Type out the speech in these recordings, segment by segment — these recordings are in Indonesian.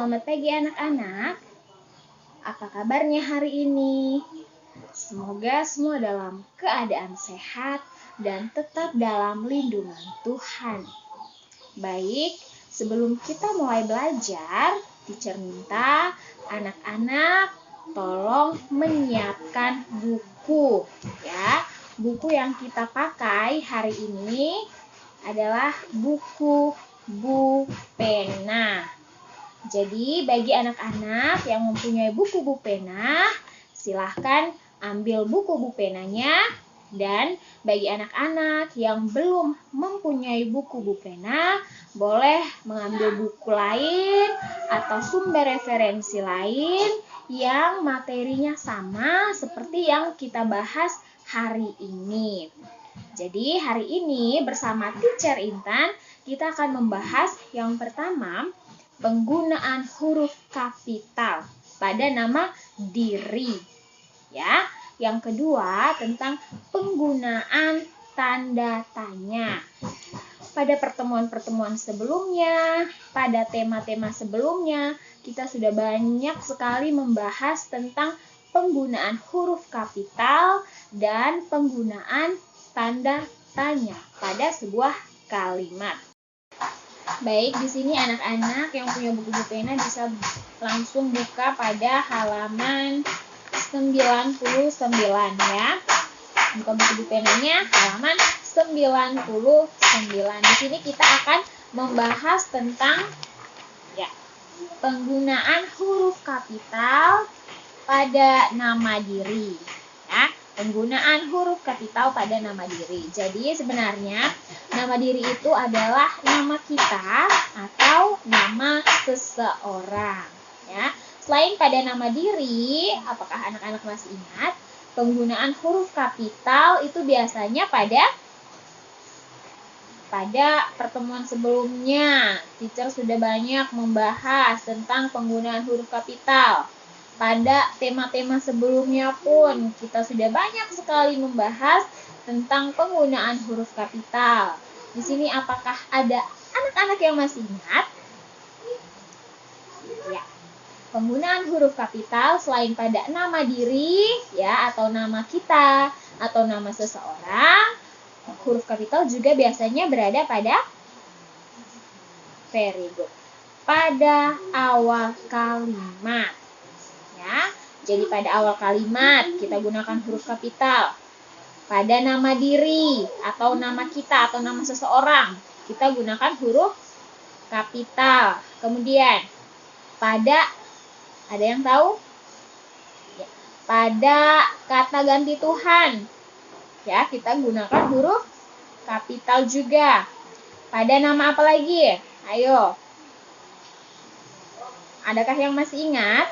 Selamat pagi anak-anak. Apa kabarnya hari ini? Semoga semua dalam keadaan sehat dan tetap dalam lindungan Tuhan. Baik, sebelum kita mulai belajar, teacher minta anak-anak tolong menyiapkan buku ya. Buku yang kita pakai hari ini adalah buku pena. Jadi bagi anak-anak yang mempunyai buku pena, silahkan ambil buku penanya. Dan bagi anak-anak yang belum mempunyai buku pena, boleh mengambil buku lain atau sumber referensi lain yang materinya sama seperti yang kita bahas hari ini. Jadi hari ini bersama Teacher Intan, kita akan membahas yang pertama, penggunaan huruf kapital pada nama diri. Ya. Yang kedua, tentang penggunaan tanda tanya. Pada pertemuan-pertemuan sebelumnya, pada tema-tema sebelumnya, kita sudah banyak sekali membahas tentang penggunaan huruf kapital dan penggunaan tanda tanya pada sebuah kalimat. Baik, di sini anak-anak yang punya buku pena bisa langsung buka pada halaman 99 ya. Buka buku penanya halaman 99. Di sini kita akan membahas tentang penggunaan huruf kapital pada nama diri. Ya, penggunaan huruf kapital pada nama diri. Jadi sebenarnya nama diri itu adalah nama kita atau nama seseorang. Ya. Selain pada nama diri, apakah anak-anak masih ingat? Penggunaan huruf kapital itu biasanya pada pertemuan sebelumnya. Teacher sudah banyak membahas tentang penggunaan huruf kapital. Pada tema-tema sebelumnya pun kita sudah banyak sekali membahas tentang penggunaan huruf kapital. Di sini apakah ada anak-anak yang masih ingat? Ya. Penggunaan huruf kapital selain pada nama diri ya atau nama kita atau nama seseorang, huruf kapital juga biasanya berada pada pada awal kalimat. Ya. Jadi pada awal kalimat kita gunakan huruf kapital. Pada nama diri atau nama kita atau nama seseorang, kita gunakan huruf kapital. Kemudian ada yang tahu? Ya. Pada kata ganti Tuhan, ya kita gunakan huruf kapital juga. Pada nama apa lagi? Ayo. Adakah yang masih ingat?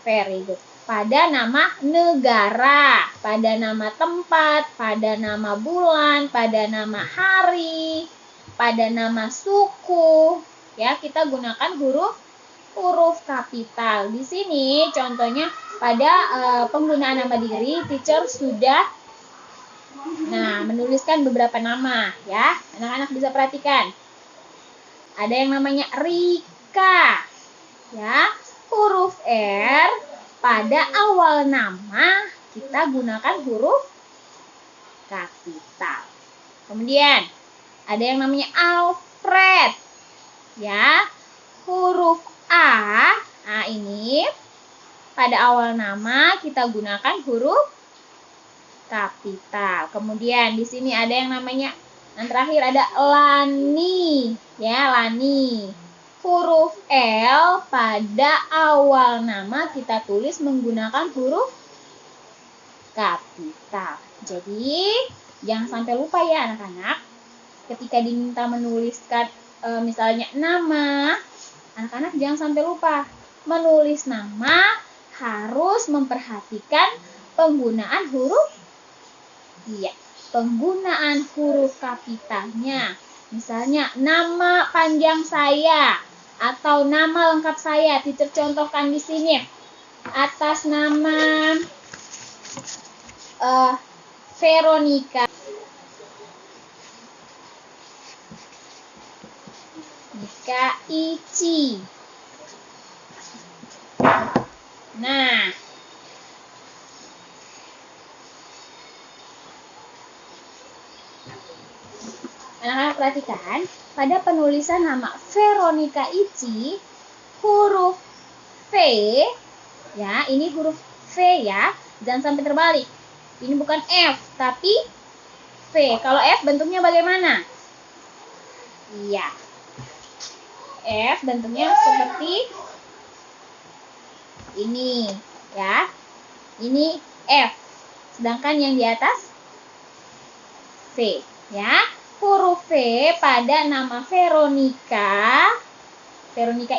Very good. Pada nama negara, pada nama tempat, pada nama bulan, pada nama hari, pada nama suku, ya kita gunakan huruf kapital. Di sini contohnya pada penggunaan nama diri, teacher sudah menuliskan beberapa nama ya. Anak-anak bisa perhatikan. Ada yang namanya Rika. Ya, huruf R pada awal nama kita gunakan huruf kapital. Kemudian ada yang namanya Alfred. Ya, huruf A ini pada awal nama kita gunakan huruf kapital. Kemudian di sini ada yang namanya, yang terakhir ada Lani, ya Lani. Huruf L pada awal nama kita tulis menggunakan huruf kapital. Jadi jangan sampai lupa ya anak-anak. Ketika diminta menuliskan misalnya nama, anak-anak jangan sampai lupa. Menulis nama harus memperhatikan penggunaan huruf kapitalnya. Misalnya nama panjang saya atau nama lengkap saya, teacher contohkan di sini. Atas nama Veronica. Ika Ici. Nah, anak-anak perhatikan, pada penulisan nama Veronica Ici, huruf V, ya, ini huruf V ya, jangan sampai terbalik. Ini bukan F, tapi V. Kalau F bentuknya bagaimana? Iya. F bentuknya seperti ini, ya. Ini F. Sedangkan yang di atas V, ya. Huruf V pada nama Veronica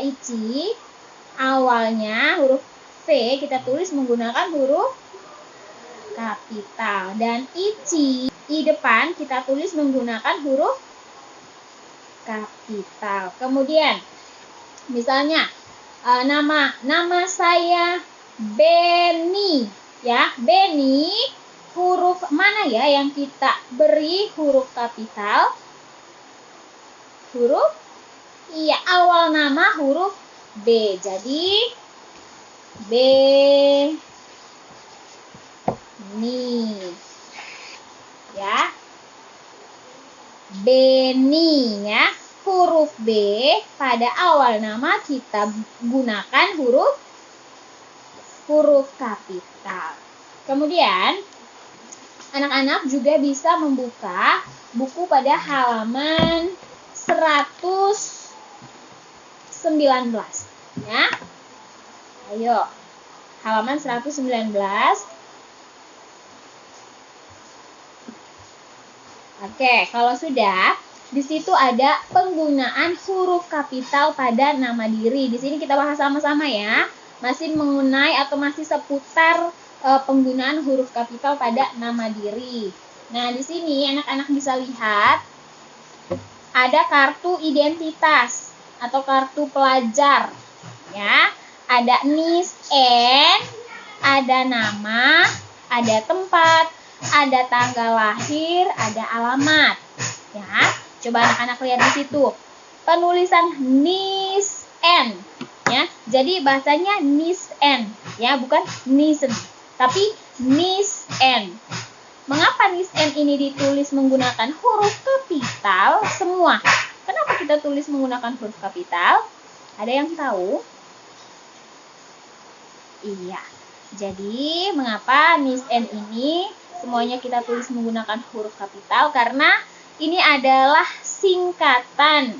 Ici, awalnya huruf V kita tulis menggunakan huruf kapital, dan Ici di depan kita tulis menggunakan huruf kapital. Kemudian misalnya nama saya Beni, ya. Beni, huruf mana ya yang kita beri huruf kapital? Huruf, iya, awal nama huruf B. Jadi B ni, ya. Beni, ya. Huruf B pada awal nama kita gunakan huruf kapital. Kemudian anak-anak juga bisa membuka buku pada halaman 119, ya. Ayo, halaman 119. Oke, kalau sudah, di situ ada penggunaan huruf kapital pada nama diri. Di sini kita bahas sama-sama ya. Masih mengenai atau masih seputar penggunaan huruf kapital pada nama diri. Nah, di sini anak-anak bisa lihat ada kartu identitas atau kartu pelajar, ya. Ada NISN, ada nama, ada tempat, ada tanggal lahir, ada alamat, ya. Coba anak-anak lihat di situ. Penulisan NISN, ya. Jadi bahasanya NISN, ya, bukan NISN, tapi NISN. Mengapa NISN ini ditulis menggunakan huruf kapital semua? Kenapa kita tulis menggunakan huruf kapital? Ada yang tahu? Iya. Jadi, mengapa NISN ini semuanya kita tulis menggunakan huruf kapital? Karena ini adalah singkatan,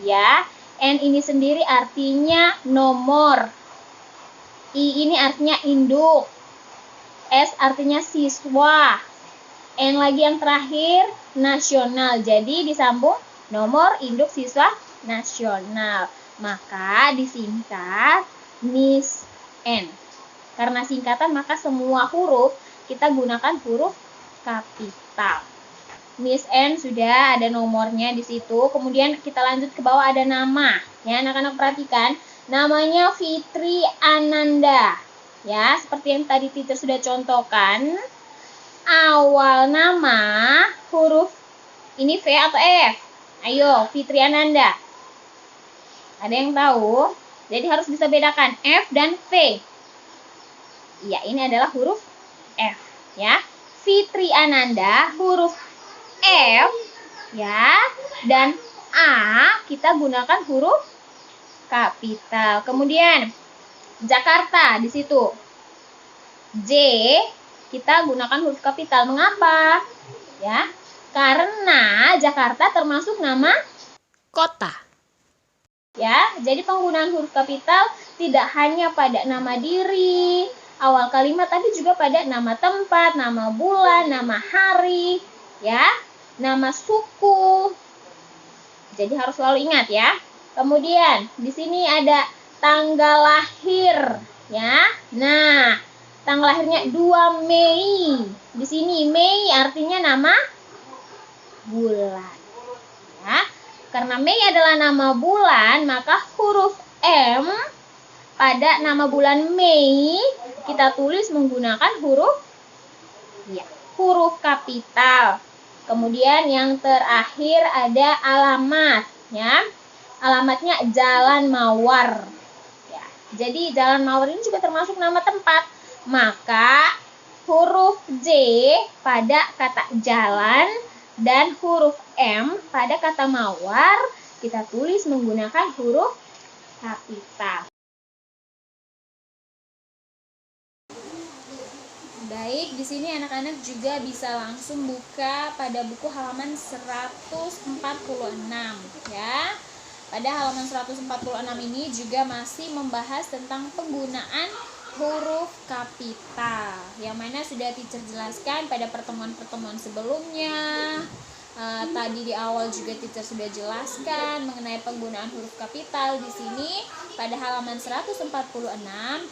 ya. N ini sendiri artinya nomor. I ini artinya induk. S artinya siswa. N lagi yang terakhir nasional. Jadi disambung nomor, induk, siswa, nasional. Maka disingkat NISN. Karena singkatan maka semua huruf kita gunakan huruf kapital. NISN sudah ada nomornya di situ. Kemudian kita lanjut ke bawah, ada nama. Ya, anak-anak perhatikan. Namanya Fitri Ananda. Ya, seperti yang tadi teacher sudah contohkan. Awal nama huruf ini V atau F? Ayo, Fitri Ananda. Ada yang tahu? Jadi harus bisa bedakan F dan V. Iya, ini adalah huruf F, ya. Fitri Ananda huruf F, ya, dan A kita gunakan huruf kapital. Kemudian Jakarta di situ. J kita gunakan huruf kapital. Mengapa? Ya, karena Jakarta termasuk nama kota. Ya, jadi penggunaan huruf kapital tidak hanya pada nama diri, awal kalimat, tapi juga pada nama tempat, nama bulan, nama hari, ya, nama suku. Jadi harus selalu ingat ya. Kemudian di sini ada tanggal lahir, ya. Nah, tanggal lahirnya 2 Mei. Di sini Mei artinya nama bulan. Ya. Karena Mei adalah nama bulan, maka huruf M pada nama bulan Mei kita tulis menggunakan huruf kapital. Kemudian yang terakhir ada alamat, ya. Alamatnya Jalan Mawar. Ya, Jadi Jalan Mawar ini juga termasuk nama tempat. Maka huruf J pada kata jalan dan huruf M pada kata mawar kita tulis menggunakan huruf kapital. Baik, di sini anak-anak juga bisa langsung buka pada buku halaman 146 ya. Pada halaman 146 ini juga masih membahas tentang penggunaan huruf kapital, yang mana sudah teacher jelaskan pada pertemuan-pertemuan sebelumnya. Tadi di awal juga teacher sudah jelaskan mengenai penggunaan huruf kapital. Di sini pada halaman 146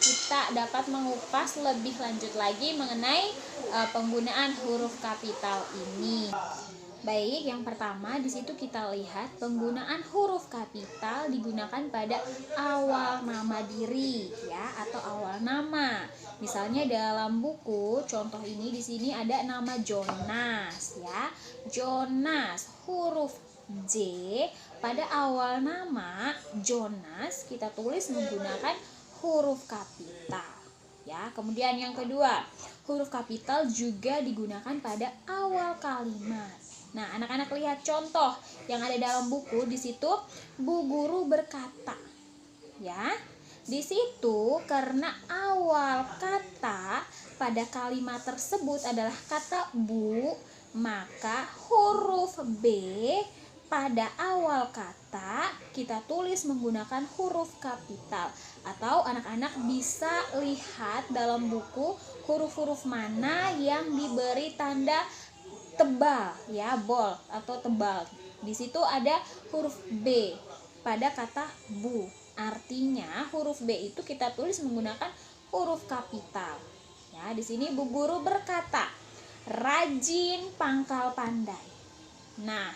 kita dapat mengupas lebih lanjut lagi mengenai penggunaan huruf kapital ini. Baik, yang pertama di situ kita lihat penggunaan huruf kapital digunakan pada awal nama diri ya, atau awal nama. Misalnya dalam buku contoh ini di sini ada nama Jonas ya. Jonas, huruf J pada awal nama Jonas kita tulis menggunakan huruf kapital ya. Kemudian yang kedua, huruf kapital juga digunakan pada awal kalimat. Nah, anak-anak lihat contoh yang ada dalam buku. Di situ Bu Guru berkata ya. Di situ karena awal kata pada kalimat tersebut adalah kata bu, maka huruf B pada awal kata kita tulis menggunakan huruf kapital. Atau anak-anak bisa lihat dalam buku huruf-huruf mana yang diberi tanda tebal ya, bold atau tebal. Di situ ada huruf B pada kata bu. Artinya huruf B itu kita tulis menggunakan huruf kapital. Ya, di sini Bu Guru berkata, rajin pangkal pandai. Nah,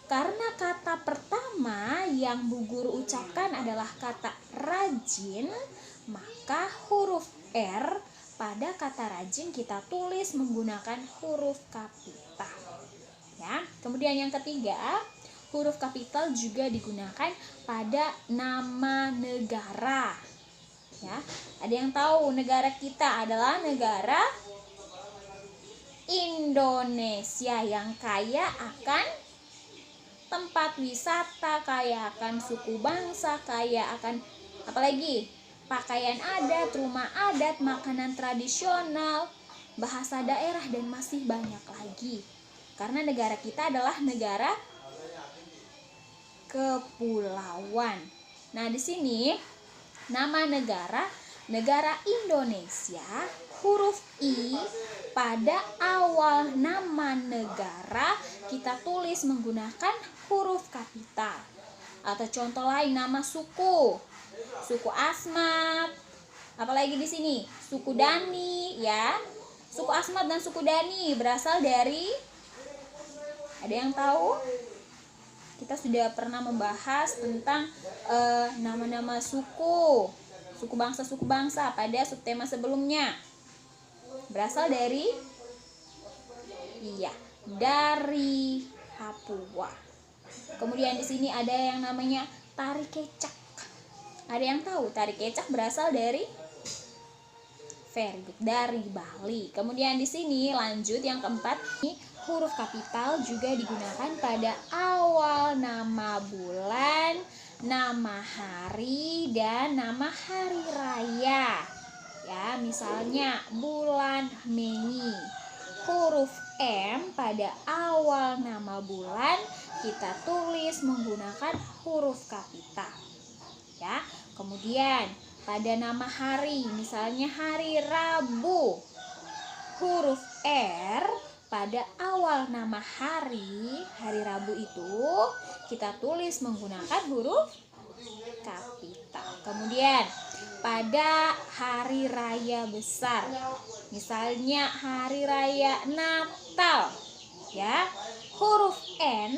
karena kata pertama yang Bu Guru ucapkan adalah kata rajin, maka huruf R pada kata rajin kita tulis menggunakan huruf kapital. Ya, kemudian yang ketiga, huruf kapital juga digunakan pada nama negara. Ya, ada yang tahu negara kita adalah negara Indonesia yang kaya akan tempat wisata, kaya akan suku bangsa, kaya akan apalagi? Pakaian adat, rumah adat, makanan tradisional, bahasa daerah, dan masih banyak lagi. Karena negara kita adalah negara kepulauan. Nah, di sini nama negara Indonesia, huruf I pada awal nama negara kita tulis menggunakan huruf kapital. Atau contoh lain, nama suku Asmat, apalagi di sini suku Dani ya. Suku Asmat dan suku Dani berasal dari, ada yang tahu? Kita sudah pernah membahas tentang nama-nama suku bangsa pada subtema sebelumnya. Berasal dari dari Papua. Kemudian di sini ada yang namanya tari kecak. Ada yang tahu tari kecak berasal dari dari Bali. Kemudian di sini lanjut yang keempat, huruf kapital juga digunakan pada awal nama bulan, nama hari, dan nama hari raya. Ya, misalnya bulan Mei. Huruf M pada awal nama bulan kita tulis menggunakan huruf kapital. Ya, kemudian pada nama hari, misalnya hari Rabu, huruf R pada awal nama hari Rabu itu kita tulis menggunakan huruf kapital. Kemudian pada hari raya besar, misalnya hari raya Natal, ya, huruf N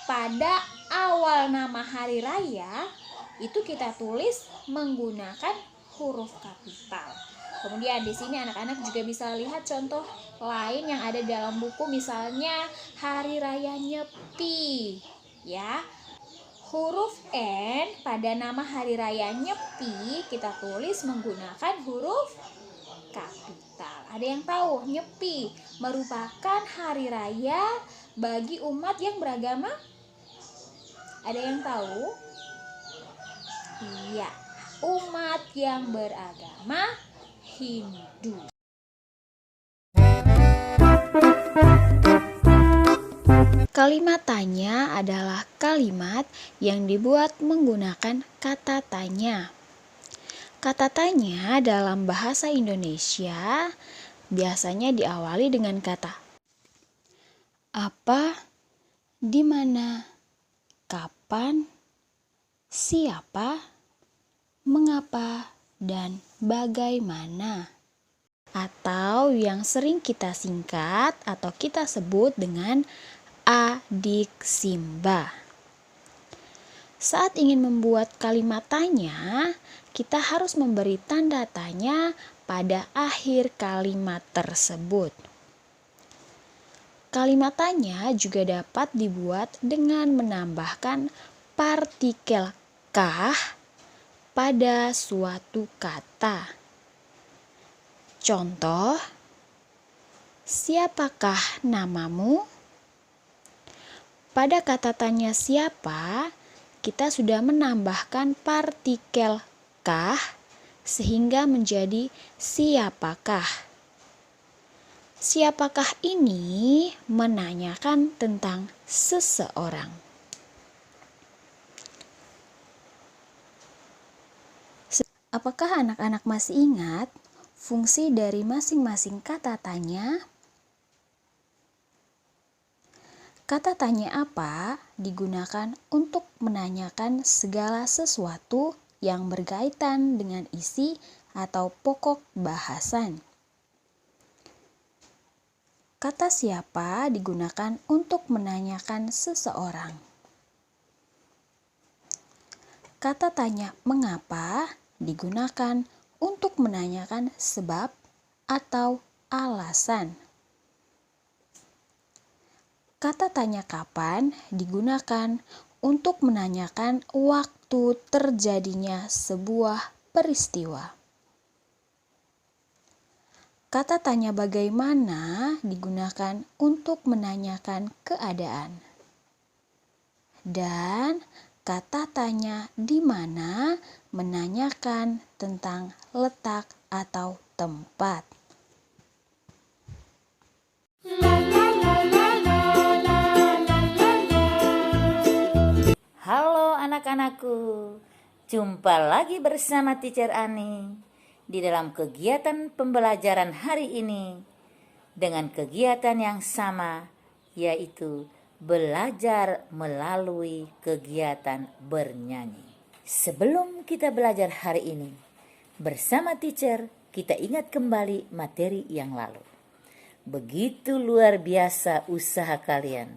pada awal nama hari raya itu kita tulis menggunakan huruf kapital. Kemudian di sini anak-anak juga bisa lihat contoh lain yang ada dalam buku, misalnya hari raya Nyepi, ya. Huruf N pada nama hari raya Nyepi kita tulis menggunakan huruf kapital. Ada yang tahu Nyepi merupakan hari raya bagi umat yang beragama? Ada yang tahu? Iya, umat yang beragama Hindu. Kalimat tanya adalah kalimat yang dibuat menggunakan kata tanya. Kata tanya dalam bahasa Indonesia biasanya diawali dengan kata apa, di mana, kapan, siapa, mengapa, dan bagaimana. Atau yang sering kita singkat atau kita sebut dengan adik Simba. Saat ingin membuat kalimat tanya, kita harus memberi tanda tanya pada akhir kalimat tersebut. Kalimat tanya juga dapat dibuat dengan menambahkan partikel kah pada suatu kata. Contoh, siapakah namamu? Pada kata tanya siapa, kita sudah menambahkan partikel kah sehingga menjadi siapakah. Siapakah ini menanyakan tentang seseorang. Apakah anak-anak masih ingat fungsi dari masing-masing kata tanya? Kata tanya apa digunakan untuk menanyakan segala sesuatu yang berkaitan dengan isi atau pokok bahasan. Kata siapa digunakan untuk menanyakan seseorang. Kata tanya mengapa digunakan untuk menanyakan sebab atau alasan. Kata tanya kapan digunakan untuk menanyakan waktu terjadinya sebuah peristiwa. Kata tanya bagaimana digunakan untuk menanyakan keadaan. Dan kata tanya di mana menanyakan tentang letak atau tempat. Halo anak-anakku, jumpa lagi bersama Teacher Ani di dalam kegiatan pembelajaran hari ini dengan kegiatan yang sama, yaitu belajar melalui kegiatan bernyanyi. Sebelum kita belajar hari ini, bersama Teacher kita ingat kembali materi yang lalu. Begitu luar biasa usaha kalian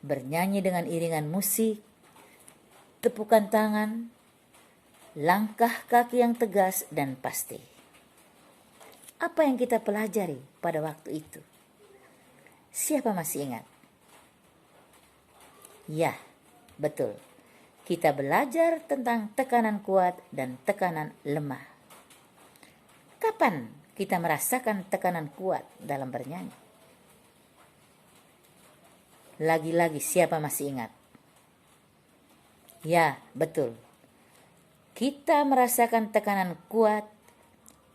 bernyanyi dengan iringan musik, tepukan tangan, langkah kaki yang tegas dan pasti. Apa yang kita pelajari pada waktu itu? Siapa masih ingat? Ya, betul. Kita belajar tentang tekanan kuat dan tekanan lemah. Kapan kita merasakan tekanan kuat dalam bernyanyi? Lagi-lagi siapa masih ingat? Ya, betul. Kita merasakan tekanan kuat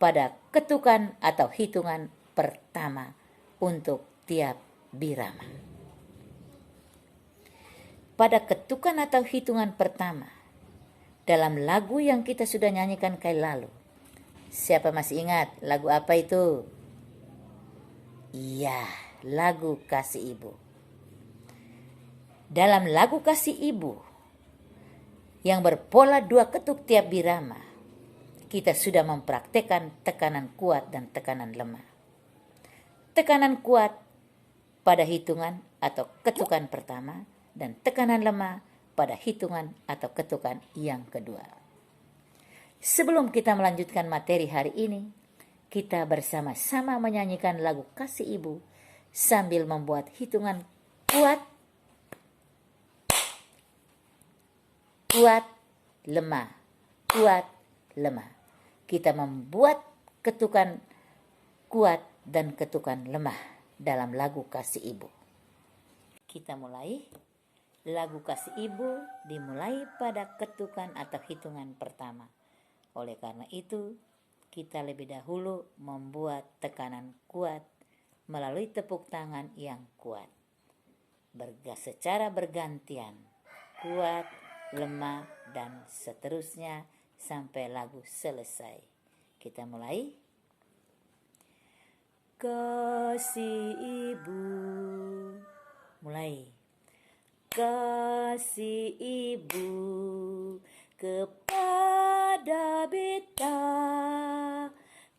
pada ketukan atau hitungan pertama untuk tiap birama. Pada ketukan atau hitungan pertama, dalam lagu yang kita sudah nyanyikan kali lalu, siapa masih ingat lagu apa itu? Iya, lagu Kasih Ibu. Dalam lagu Kasih Ibu, yang berpola 2 ketuk tiap birama, kita sudah mempraktekkan tekanan kuat dan tekanan lemah. Tekanan kuat pada hitungan atau ketukan pertama dan tekanan lemah pada hitungan atau ketukan yang kedua. Sebelum kita melanjutkan materi hari ini, kita bersama-sama menyanyikan lagu Kasih Ibu sambil membuat hitungan kuat kuat, lemah, kuat, lemah. Kita membuat ketukan kuat dan ketukan lemah dalam lagu Kasih Ibu. Kita mulai. Lagu Kasih Ibu dimulai pada ketukan atau hitungan pertama. Oleh karena itu, kita lebih dahulu membuat tekanan kuat melalui tepuk tangan yang kuat. Secara bergantian, kuat, lemah, dan seterusnya sampai lagu selesai. Kita mulai. Kasih Ibu. Mulai. Kasih Ibu kepada beta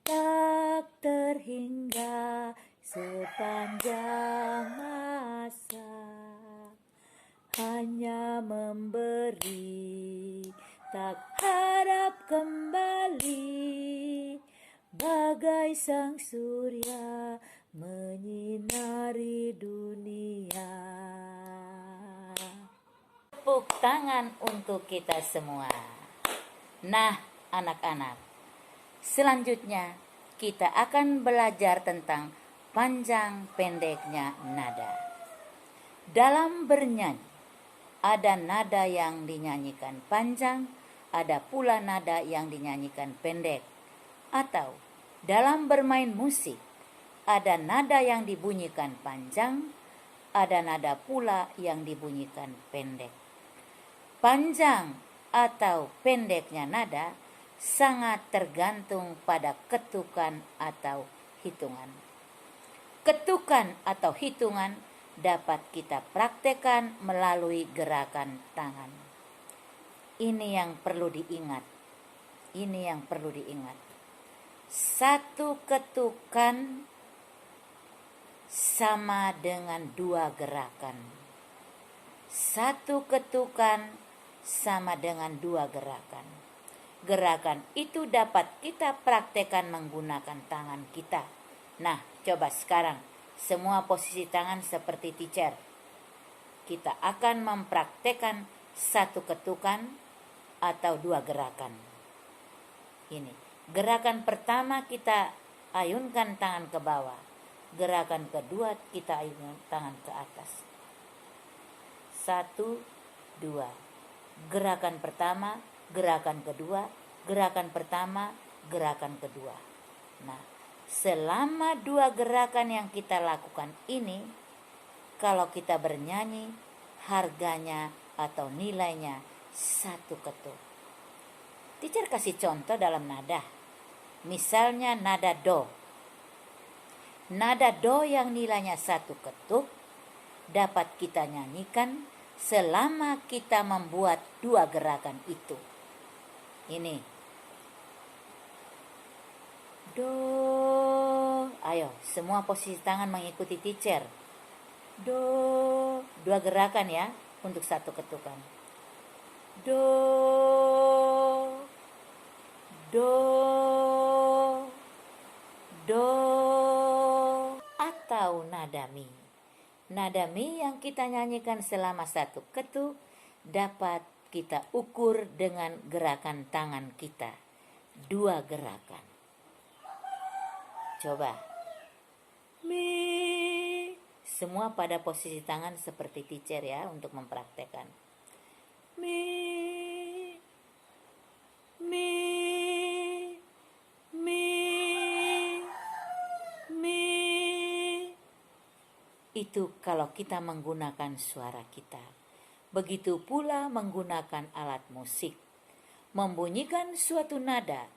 tak terhingga sepanjang masa, hanya memberi tak harap kembali, bagai sang surya menyinari dunia. Tepuk tangan untuk kita semua. Nah, anak-anak, selanjutnya kita akan belajar tentang panjang pendeknya nada. Dalam bernyanyi, ada nada yang dinyanyikan panjang, ada pula nada yang dinyanyikan pendek. Atau dalam bermain musik, ada nada yang dibunyikan panjang, ada nada pula yang dibunyikan pendek. Panjang atau pendeknya nada sangat tergantung pada ketukan atau hitungan. Ketukan atau hitungan dapat kita praktekkan melalui gerakan tangan. Ini yang perlu diingat. Satu ketukan sama dengan 2 gerakan. Satu ketukan sama dengan 2 gerakan. Gerakan itu dapat kita praktekkan menggunakan tangan kita. Nah, coba sekarang semua posisi tangan seperti teacher. Kita akan mempraktekkan satu ketukan atau 2 gerakan. Ini, gerakan pertama kita ayunkan tangan ke bawah. Gerakan kedua kita ayunkan tangan ke atas. 1, 2. Gerakan pertama, gerakan kedua, gerakan pertama, gerakan kedua. Nah, selama 2 gerakan yang kita lakukan ini, kalau kita bernyanyi, harganya atau nilainya 1 ketuk. Teacher kasih contoh dalam nada. Misalnya nada do. Nada do yang nilainya 1 ketuk dapat kita nyanyikan selama kita membuat 2 gerakan itu. Ini. Do. Ayo, semua posisi tangan mengikuti teacher. Do. 2 gerakan ya untuk 1 ketukan. Do. Do. Do. Atau nada mi. Nada mi yang kita nyanyikan selama 1 ketuk dapat kita ukur dengan gerakan tangan kita. 2 gerakan. Coba. Mi. Semua pada posisi tangan seperti teacher ya untuk mempraktekkan. Mi. Mi. Mi. Mi. Itu kalau kita menggunakan suara kita. Begitu pula menggunakan alat musik. Membunyikan suatu nada,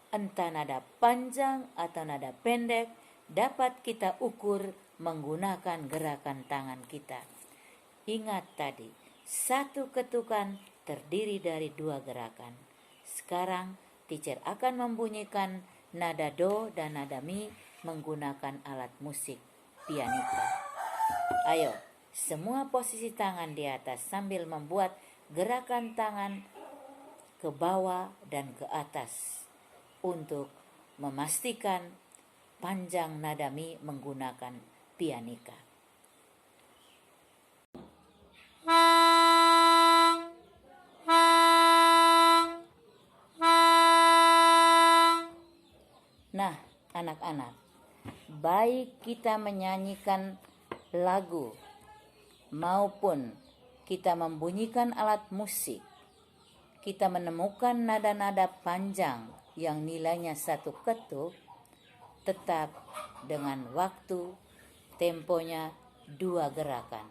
entah nada panjang atau nada pendek, dapat kita ukur menggunakan gerakan tangan kita. Ingat tadi, 1 ketukan terdiri dari 2 gerakan. Sekarang teacher akan membunyikan nada do dan nada mi menggunakan alat musik pianista. Ayo, semua posisi tangan di atas sambil membuat gerakan tangan ke bawah dan ke atas untuk memastikan panjang nada mi menggunakan pianika. Nah, anak-anak, baik kita menyanyikan lagu maupun kita membunyikan alat musik, kita menemukan nada-nada panjang yang nilainya 1 ketuk, tetap dengan waktu temponya 2 gerakan.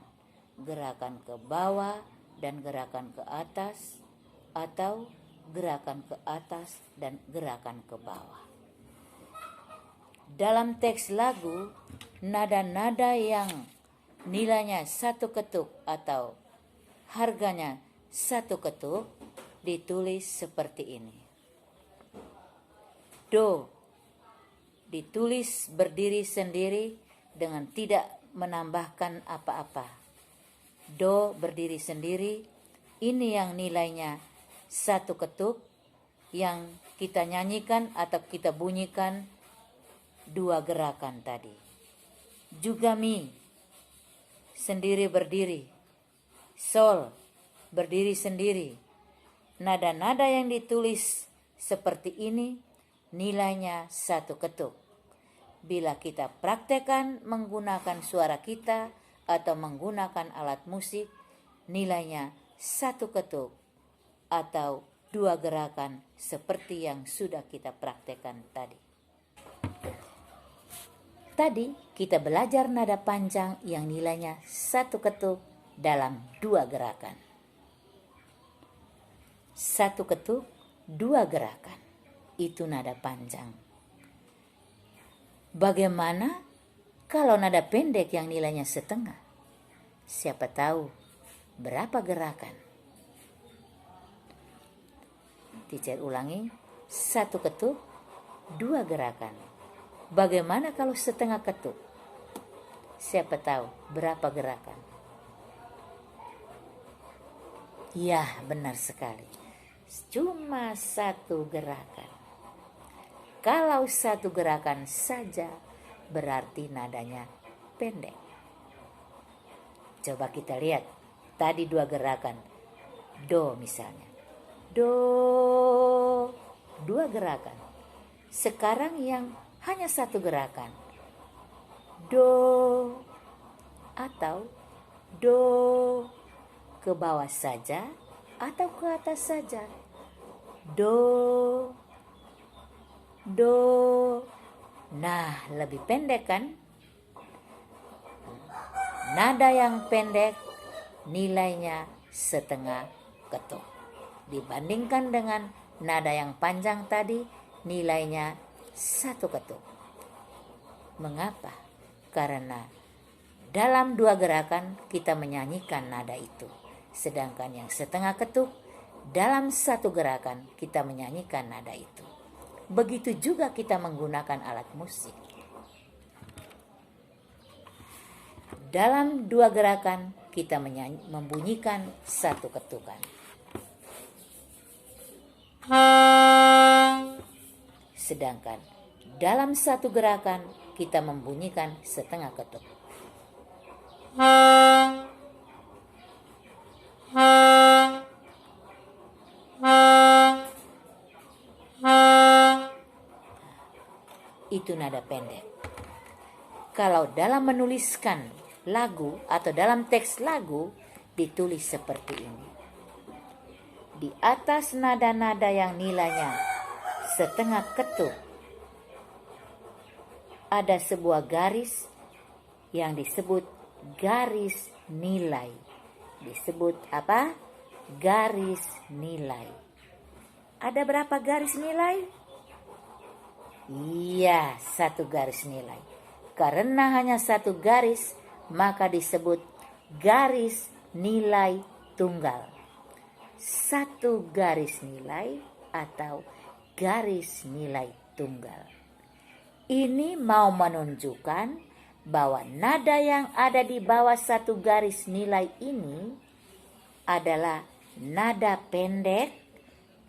Gerakan ke bawah dan gerakan ke atas, atau gerakan ke atas dan gerakan ke bawah. Dalam teks lagu, nada-nada yang nilainya 1 ketuk atau harganya 1 ketuk ditulis seperti ini. Do ditulis berdiri sendiri dengan tidak menambahkan apa-apa. Do berdiri sendiri, ini yang nilainya 1 ketuk yang kita nyanyikan atau kita bunyikan 2 gerakan tadi. Juga mi, sendiri berdiri. Sol, berdiri sendiri. Nada-nada yang ditulis seperti ini nilainya 1 ketuk. Bila kita praktekkan menggunakan suara kita atau menggunakan alat musik, nilainya 1 ketuk atau 2 gerakan seperti yang sudah kita praktekkan tadi. Tadi kita belajar nada panjang yang nilainya 1 ketuk dalam 2 gerakan. 1 ketuk, 2 gerakan. Itu nada panjang. Bagaimana kalau nada pendek yang nilainya 1/2? Siapa tahu berapa gerakan? Teacher ulangi, 1 ketuk, 2 gerakan. Bagaimana kalau 1/2 ketuk? Siapa tahu berapa gerakan? Ya, benar sekali. Cuma 1 gerakan. Kalau 1 gerakan saja berarti nadanya pendek. Coba kita lihat. Tadi 2 gerakan. Do misalnya. Do, 2 gerakan. Sekarang yang hanya 1 gerakan. Do atau do ke bawah saja atau ke atas saja. Do. Nah, lebih pendek kan? Nada yang pendek nilainya 1/2 ketuk. Dibandingkan dengan nada yang panjang tadi nilainya 1 ketuk. Mengapa? Karena dalam 2 gerakan kita menyanyikan nada itu. Sedangkan yang 1/2 ketuk dalam 1 gerakan kita menyanyikan nada itu. Begitu juga kita menggunakan alat musik. Dalam 2 gerakan kita membunyikan 1 ketukan. Sedangkan dalam 1 gerakan kita membunyikan 1/2 ketuk. Itu nada pendek. Kalau dalam menuliskan lagu atau dalam teks lagu ditulis seperti ini. Di atas nada-nada yang nilainya 1/2 ketuk ada sebuah garis yang disebut garis nilai. Disebut apa? Garis nilai. Ada berapa garis nilai? Iya, 1 garis nilai. Karena hanya 1 garis, maka disebut garis nilai tunggal. 1 garis nilai atau garis nilai tunggal. Ini mau menunjukkan bahwa nada yang ada di bawah 1 garis nilai ini adalah nada pendek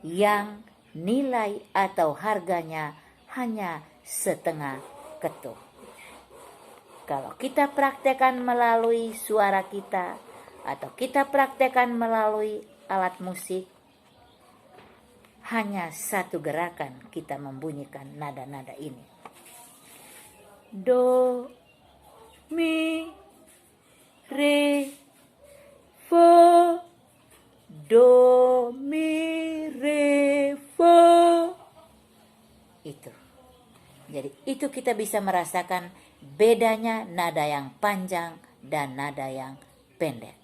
yang nilai atau harganya hanya 1/2 ketuk. Kalau kita praktekkan melalui suara kita atau kita praktekkan melalui alat musik, hanya satu gerakan kita membunyikan nada-nada ini. Do, mi, re, fo. Do, mi, re, fo. Itu. Jadi itu kita bisa merasakan bedanya nada yang panjang dan nada yang pendek.